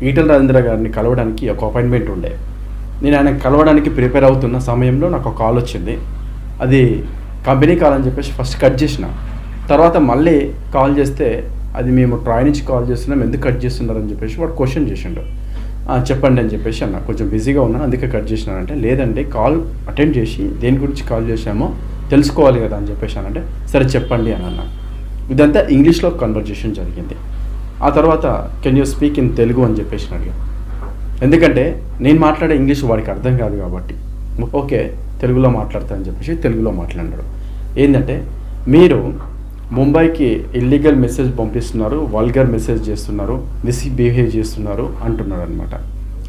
ఈటల రాజేంద్ర గారిని కలవడానికి ఒక అపాయింట్మెంట్ ఉండే. నేను ఆయన కలవడానికి ప్రిపేర్ అవుతున్న సమయంలో నాకు ఒక కాల్ వచ్చింది. అది కంపెనీ కాల్ అని చెప్పేసి ఫస్ట్ కట్ చేసిన. తర్వాత మళ్ళీ కాల్ చేస్తే అది మేము ట్రాయ్ నుంచి కాల్ చేస్తున్నాం, ఎందుకు కట్ చేస్తున్నారని చెప్పేసి వాడు క్వశ్చన్ చేసిండు. చెప్పండి అని చెప్పేసి అన్న, కొంచెం బిజీగా ఉన్నాను అందుకే కట్ చేసినానంటే, లేదండి కాల్ అటెండ్ చేసి దేని గురించి కాల్ చేశామో తెలుసుకోవాలి కదా అని చెప్పేసి అనంటే, సరే చెప్పండి అని అన్న. ఇదంతా ఇంగ్లీష్లో కన్వర్జేషన్ జరిగింది. ఆ తర్వాత can you speak in Telugu అని చెప్పేసి అడిగా. ఎందుకంటే నేను మాట్లాడే ఇంగ్లీష్ వాడికి అర్థం కాదు కాబట్టి, ఓకే తెలుగులో మాట్లాడతా అని చెప్పేసి తెలుగులో మాట్లాడాడు. ఏంటంటే, మీరు ముంబైకి ఇల్లీగల్ మెసేజ్ పంపిస్తున్నారు, వల్గర్ మెసేజ్ చేస్తున్నారు, మిస్బిహేవ్ చేస్తున్నారు అంటున్నారు అనమాట.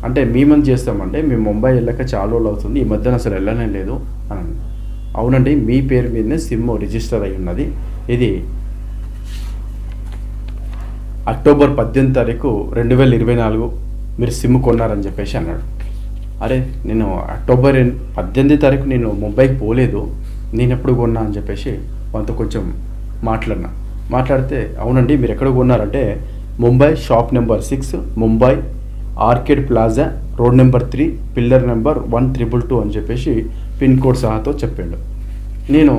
అంటే మేమని చేస్తామంటే మేము ముంబై వెళ్ళాక చాలా రోజులు అవుతుంది, ఈ మధ్యన అసలు వెళ్ళనే లేదు అని. అవునండి, మీ పేరు మీదనే సిమ్ రిజిస్టర్ అయి ఉన్నది, ఇది అక్టోబర్ 18 తారీఖు 2024 మీరు సిమ్ కొన్నారని చెప్పేసి అన్నాడు. అరే నేను అక్టోబర్ 18 తారీఖు నేను ముంబైకి పోలేదు, నేను ఎప్పుడు కొన్నా అని చెప్పేసి వాళ్ళతో కొంచెం మాట్లాడితే, అవునండి మీరు ఎక్కడ కొన్నారంటే Mumbai shop number 6 Mumbai arcade plaza road number 3 pillar number 1322 అని చెప్పేసి పిన్ కోడ్ సహాతో చెప్పాడు. నేను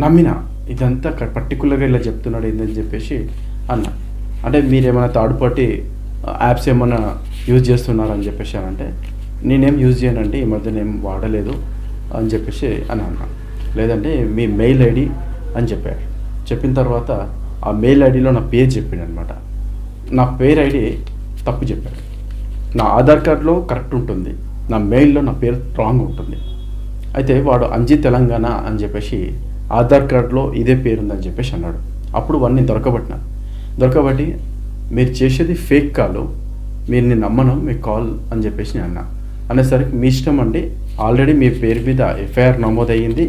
నమ్మిన, ఇదంతా పర్టికులర్గా ఇలా చెప్తున్నాడు ఏందని చెప్పేసి అన్న. అంటే మీరు ఏమైనా థర్డ్ పార్టీ యాప్స్ ఏమైనా యూజ్ చేస్తున్నారని చెప్పేసి అని అంటే, నేనేం యూజ్ చేయనండి, ఈ మధ్య నేను వాడలేదు అని చెప్పేసి అని అన్నా. లేదంటే మీ మెయిల్ ఐడి అని చెప్పారు. చెప్పిన తర్వాత ఆ మెయిల్ ఐడిలో నా పేరు చెప్పిండు అనమాట. నా పేరు ఐడి తప్పు చెప్పాడు. నా ఆధార్ కార్డులో కరెక్ట్ ఉంటుంది, నా మెయిల్లో నా పేరు రాంగ్ ఉంటుంది. అయితే వాడు అంజీ తెలంగాణ అని చెప్పేసి ఆధార్ కార్డులో ఇదే పేరు ఉందని చెప్పేసి అన్నాడు. అప్పుడు వాడిని దొరకబట్టి మీరు చేసేది ఫేక్ కాల్, మీరు నేను నమ్మను మీ కాల్ అని చెప్పేసి నేను అన్నా. అనేసరికి మీ ఇష్టం అండి, ఆల్రెడీ మీ పేరు మీద ఎఫ్ఐఆర్ నమోదయ్యింది,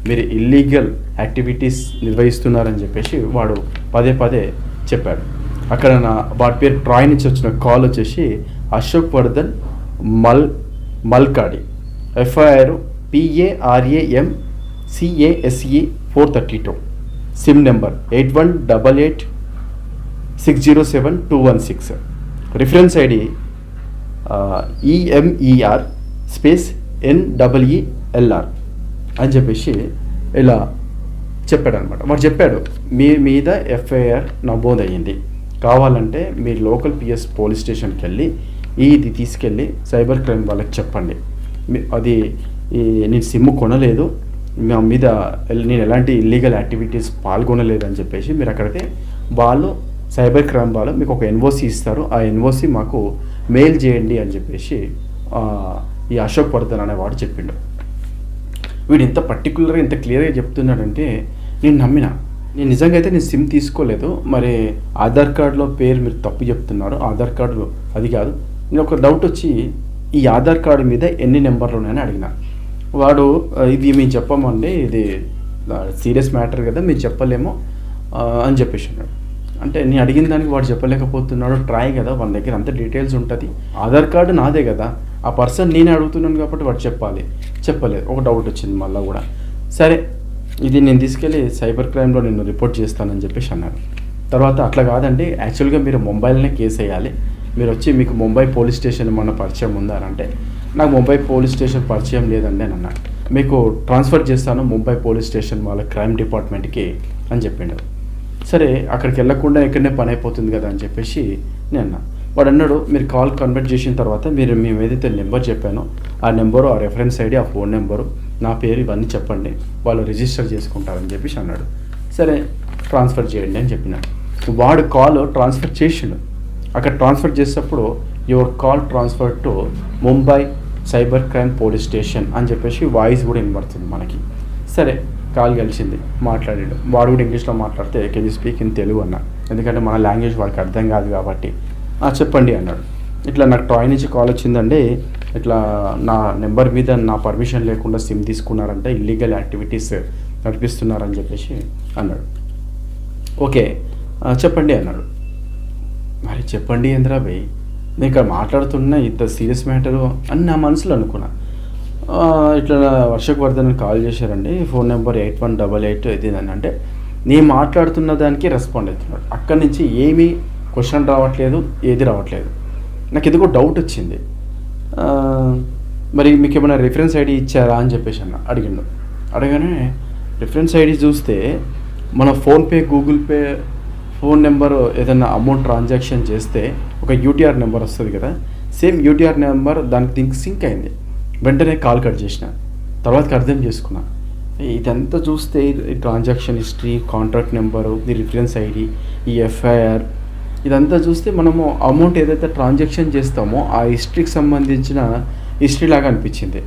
మీరు ఇల్లీగల్ యాక్టివిటీస్ నిర్వహిస్తున్నారని చెప్పేసి వాడు పదే చెప్పాడు. అక్కడ వాడి పేరు ట్రాయ్ నుంచి వచ్చిన కాల్ వచ్చేసి Ashok Vardhan Malkadi, FIR PARAM CASE 432, sim number 8188607216, reference ID EMER space NEELR అని చెప్పేసి ఇలా చెప్పాడు అనమాట. వాడు చెప్పాడు, మీ మీద ఎఫ్ఐఆర్ నమోదయ్యింది, కావాలంటే మీ లోకల్ PS పోలీస్ స్టేషన్కి వెళ్ళి ఇది తీసుకెళ్ళి సైబర్ క్రైమ్ వాళ్ళకి చెప్పండి, అది నేను సిమ్ కొనలేదు, మా మీద నేను ఎలాంటి ఇల్లీగల్ యాక్టివిటీస్ పాల్గొనలేదు అని చెప్పేసి మీరు అక్కడికి వాళ్ళు సైబర్ క్రైమ్ వాళ్ళు మీకు ఒక NOC ఇస్తారు, ఆ NOC మాకు మెయిల్ చేయండి అని చెప్పేసి ఈ అశోక్ వర్ధన్ అనేవాడు చెప్పిండు. వీడు ఇంత పర్టికులర్గా ఇంత క్లియర్గా చెప్తున్నాడంటే నేను నమ్మిన. నేను నిజంగా అయితే నేను సిమ్ తీసుకోలేదు, మరి ఆధార్ కార్డులో పేరు మీరు తప్పు చెప్తున్నారు, ఆధార్ కార్డు అది కాదు. నేను ఒక డౌట్ వచ్చి ఈ ఆధార్ కార్డు మీద ఎన్ని నెంబర్లు ఉన్నాయని అడిగిన. వాడు ఇది మేము చెప్పమండి, ఇది సీరియస్ మ్యాటర్ కదా మీరు చెప్పలేమో అని చెప్పేసి అన్నాడు. అంటే నేను అడిగిన దానికి వాడు చెప్పలేకపోతున్నాడు, ట్రై కదా, వాళ్ళ దగ్గర అంత డీటెయిల్స్ ఉంటుంది, ఆధార్ కార్డు నాదే కదా, ఆ పర్సన్ నేనే అడుగుతున్నాను కాబట్టి వాడు చెప్పలేదు. ఒక డౌట్ వచ్చింది మళ్ళీ కూడా. సరే ఇది నేను తీసుకెళ్ళి సైబర్ క్రైమ్లో నేను రిపోర్ట్ చేస్తానని చెప్పేసి అన్నాడు. తర్వాత అట్లా కాదండి, యాక్చువల్గా మీరు ముంబైలోనే కేసు వేయాలి, మీరు వచ్చి మీకు ముంబై పోలీస్ స్టేషన్ ఏమన్నా పరిచయం ఉందా అంటే, నాకు ముంబై పోలీస్ స్టేషన్ పరిచయం లేదండి అని అన్నాడు. మీకు ట్రాన్స్ఫర్ చేస్తాను ముంబై పోలీస్ స్టేషన్ వాళ్ళ క్రైమ్ డిపార్ట్మెంట్కి అని చెప్పిండు. సరే అక్కడికి వెళ్ళకుండా ఇక్కడనే పని అయిపోతుంది కదా అని చెప్పేసి నేను అన్నా. వాడు అన్నాడు, మీరు కాల్ కన్వర్ట్ చేసిన తర్వాత మేము ఏదైతే నెంబర్ చెప్పానో ఆ నెంబరు, ఆ రెఫరెన్స్ ఐడి, ఆ ఫోన్ నెంబరు, నా పేరు ఇవన్నీ చెప్పండి, వాళ్ళు రిజిస్టర్ చేసుకుంటారని చెప్పేసి అన్నాడు. సరే ట్రాన్స్ఫర్ చేయండి అని చెప్పిన. వాడు కాల్ ట్రాన్స్ఫర్ చేసిండు. అక్కడ ట్రాన్స్ఫర్ చేసేటప్పుడు your call transfer to Mumbai cyber crime police station అని చెప్పేసి వాయిస్ కూడా వినబడుతుంది మనకి. సరే కాల్ కలిసింది, మాట్లాడాడు. వాడు కూడా ఇంగ్లీష్లో మాట్లాడితే can you speak in Telugu అన్నా, ఎందుకంటే మన లాంగ్వేజ్ వాడికి అర్థం కాదు కాబట్టి. చెప్పండి అన్నాడు. ఇట్లా నాకు ట్రాయ్ నుంచి కాల్ వచ్చిందండి, ఇట్లా నా నెంబర్ మీద నా పర్మిషన్ లేకుండా సిమ్ తీసుకున్నారంటే ఇల్లీగల్ యాక్టివిటీస్ నడిపిస్తున్నారని చెప్పేసి అన్నాడు. ఓకే చెప్పండి అన్నాడు. మరి చెప్పండి ఏంద్రా భయ్, నేను ఇక్కడ మాట్లాడుతున్నా ఇంత సీరియస్ మ్యాటరు అని నా మనసులో అనుకున్నా. ఇట్లా వర్షక్ వర్ధన్ కాల్ చేశారండి, ఫోన్ నెంబర్ 8188 ఇది అని అంటే, నేను మాట్లాడుతున్న దానికి రెస్పాండ్ అవుతున్నాడు. అక్కడి నుంచి ఏమీ క్వశ్చన్ రావట్లేదు, ఏది రావట్లేదు. నాకు ఎందుకో డౌట్ వచ్చింది. ఆ, మరి మీకు ఏమైనా రిఫరెన్స్ ఐడి ఇచ్చారా అని చెప్పేసి అడిగిండు. అడగానే రిఫరెన్స్ ఐడి చూస్తే మన PhonePe, Google pay phone number ఏదైనా అమౌంట్ ట్రాన్సాక్షన్ చేస్తే ఒక యూటీఆర్ నెంబర్ వస్తుంది కదా, సేమ్ యూటీఆర్ నెంబర్ దీనికి సింక్ అయింది. వెంటనే కాల్ కట్ చేసిన. తర్వాతకి అర్థం చేసుకున్నా, ఇదంతా చూస్తే ఈ ట్రాన్సాక్షన్ హిస్టరీ, కాంట్రాక్ట్ నెంబరు, ఈ రిఫరెన్స్ ఐడి, ఈ ఎఫ్ఐఆర్, ఇదంతా చూస్తే మనము అమౌంట్ ఏదైతే ట్రాన్సాక్షన్ చేస్తామో ఆ హిస్టరీకి సంబంధించిన హిస్టరీ లాగా అనిపించింది.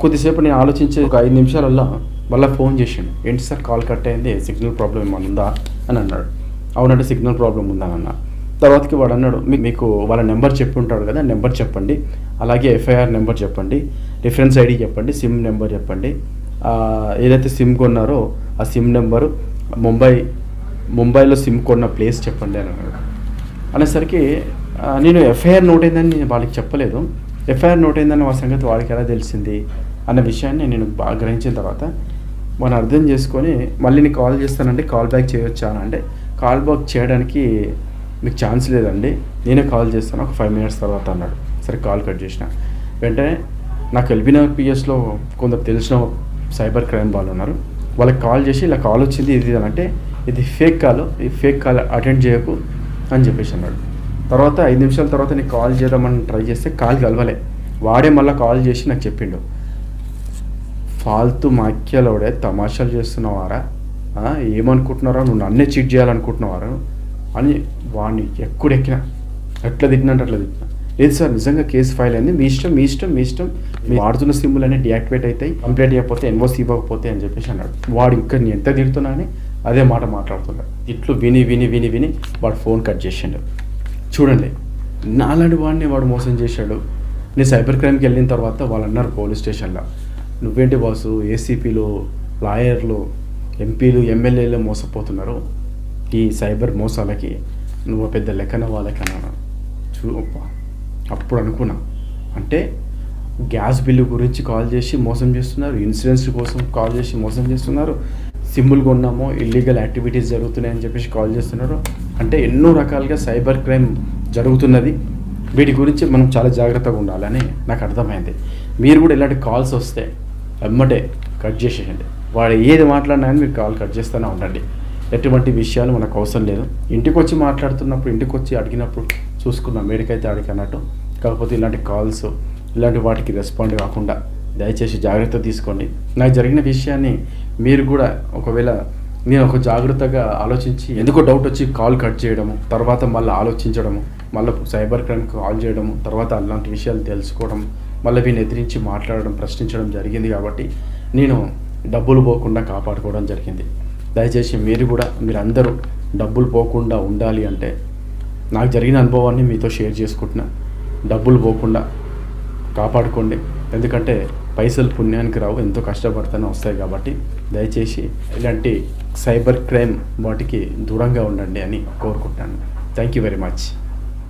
కొద్దిసేపు నేను ఆలోచించే ఒక 5 నిమిషాలల్లో మళ్ళీ ఫోన్ చేసిండు. ఏంటి సార్ కాల్ కట్ అయింది, సిగ్నల్ ప్రాబ్లం ఏమైనా ఉందా అని అన్నాడు. అవునంటే సిగ్నల్ ప్రాబ్లం ఉందని అన్న. తర్వాతకి వాడు అన్నాడు, మీకు వాళ్ళ నెంబర్ చెప్పి ఉంటాడు కదా, నెంబర్ చెప్పండి, అలాగే ఎఫ్ఐఆర్ నెంబర్ చెప్పండి, రిఫరెన్స్ ఐడి చెప్పండి, సిమ్ నెంబర్ చెప్పండి, ఏదైతే సిమ్ కొన్నారో ఆ సిమ్ నెంబరు, ముంబైలో సిమ్ కొన్న ప్లేస్ చెప్పండి అని అన్నాడు. అనేసరికి నేను ఎఫ్ఐఆర్ నోట్ అయిందని నేను వాళ్ళకి చెప్పలేదు. ఎఫ్ఐఆర్ నోట్ అయిందని ఆ సంగతి వాడికి ఎలా తెలిసింది అన్న విషయాన్ని నేను బాగా గ్రహించిన తర్వాత మనం అర్థం చేసుకొని మళ్ళీ నీకు కాల్ చేస్తానంటే కాల్ బ్యాక్ చేయొచ్చా అని అంటే, కాల్ బ్యాక్ చేయడానికి మీకు ఛాన్స్ లేదండి, నేనే కాల్ చేస్తాను ఒక 5 minutes తర్వాత అన్నాడు. సరే కాల్ కట్ చేసిన. వెంటనే నాకు ఎల్బీనగర్ పిఎస్లో కొందరు తెలిసిన సైబర్ క్రైమ్ వాళ్ళు ఉన్నారు. వాళ్ళకి కాల్ చేసి ఇలా కాల్ వచ్చింది ఇది అని అంటే, ఇది ఫేక్ కాల్, ఈ ఫేక్ కాల్ అటెండ్ చేయకు అని చెప్పేసి అన్నాడు. తర్వాత 5 నిమిషాల తర్వాత నీకు కాల్ చేద్దామని ట్రై చేస్తే కాల్ కలవలే. వాడే మళ్ళీ కాల్ చేసి నాకు చెప్పిండు, ఫాల్తు మాక్యాలోడే తమాషాలు చేస్తున్నావారా, ఏమనుకుంటున్నారా, నువ్వు నన్నే చీట్ చేయాలనుకుంటున్నావారా అని వాడిని ఎక్కడెక్కినా, ఎట్లా తిట్టినంటే అట్లా తిట్టినా. లేదు సార్ నిజంగా కేసు ఫైల్ అయింది, మీ ఇష్టం మీరు వాడుతున్న సిమ్లు అన్నీ డియాక్టివేట్ అవుతాయి, కంప్లైంట్ చేయకపోతే ఎన్ఓసి ఇవ్వకపోతే అని చెప్పేసి అన్నాడు. వాడు ఇంకా నేను ఎంత తిడుతున్నా అని అదే మాట మాట్లాడుతున్నాడు. ఇట్లు విని వాడు ఫోన్ కట్ చేసిండు. చూడండి, నాలాంటి వాడిని వాడు మోసం చేశాడు. నేను సైబర్ క్రైమ్కి వెళ్ళిన తర్వాత వాళ్ళు అన్నారు పోలీస్ స్టేషన్లో, నువ్వేంటి బాసు, ఏసీపీలు, లాయర్లు, ఎంపీలు, ఎమ్మెల్యేలు మోసపోతున్నారు ఈ సైబర్ మోసాలకి, నువ్వు పెద్ద లెక్కన వాళ్ళకి అన్నాను. అప్పుడు అనుకున్నా, అంటే గ్యాస్ బిల్లు గురించి కాల్ చేసి మోసం చేస్తున్నారు, ఇన్సూరెన్స్ కోసం కాల్ చేసి మోసం చేస్తున్నారు, సిమ్ములు కొన్నామో ఇల్లీగల్ యాక్టివిటీస్ జరుగుతున్నాయని చెప్పేసి కాల్ చేస్తున్నారు. అంటే ఎన్నో రకాలుగా సైబర్ క్రైమ్ జరుగుతున్నది. వీటి గురించి మనం చాలా జాగ్రత్తగా ఉండాలని నాకు అర్థమైంది. మీరు కూడా ఇలాంటి కాల్స్ వస్తే ఎమ్మటే కట్ చేసేయండి. వాడు ఏది మాట్లాడినా కానీ మీరు కాల్ కట్ చేస్తూనే ఉండండి. ఎటువంటి విషయాలు మనకు అవసరం లేదు. ఇంటికి వచ్చి మాట్లాడుతున్నప్పుడు, ఇంటికి వచ్చి అడిగినప్పుడు చూసుకున్నాం మేడికైతే అడిగి అన్నట్టు. కాకపోతే ఇలాంటి కాల్స్, ఇలాంటి వాటికి రెస్పాండ్ కాకుండా దయచేసి జాగ్రత్త తీసుకోండి. నాకు జరిగిన విషయాన్ని మీరు కూడా ఒకవేళ నేను ఒక జాగ్రత్తగా ఆలోచించి, ఎందుకో డౌట్ వచ్చి కాల్ కట్ చేయడము, తర్వాత మళ్ళీ ఆలోచించడము, మళ్ళీ సైబర్ క్రైమ్కి కాల్ చేయడము, తర్వాత అలాంటి విషయాలు తెలుసుకోవడం, మళ్ళీ వీళ్ళని ఎదిరించి మాట్లాడడం, ప్రశ్నించడం జరిగింది. కాబట్టి నేను డబ్బులు పోకుండా కాపాడుకోవడం జరిగింది. దయచేసి మీరందరూ డబ్బులు పోకుండా ఉండాలి అంటే నాకు జరిగిన అనుభవాన్ని మీతో షేర్ చేసుకుంటున్నా. డబ్బులు పోకుండా కాపాడుకోండి. ఎందుకంటే పైసలు పుణ్యానికి రావు, ఎంతో కష్టపడితేనే వస్తాయి. కాబట్టి దయచేసి ఇలాంటి సైబర్ క్రైమ్ వాటికి దూరంగా ఉండండి అని కోరుకుంటాను. Thank you very much.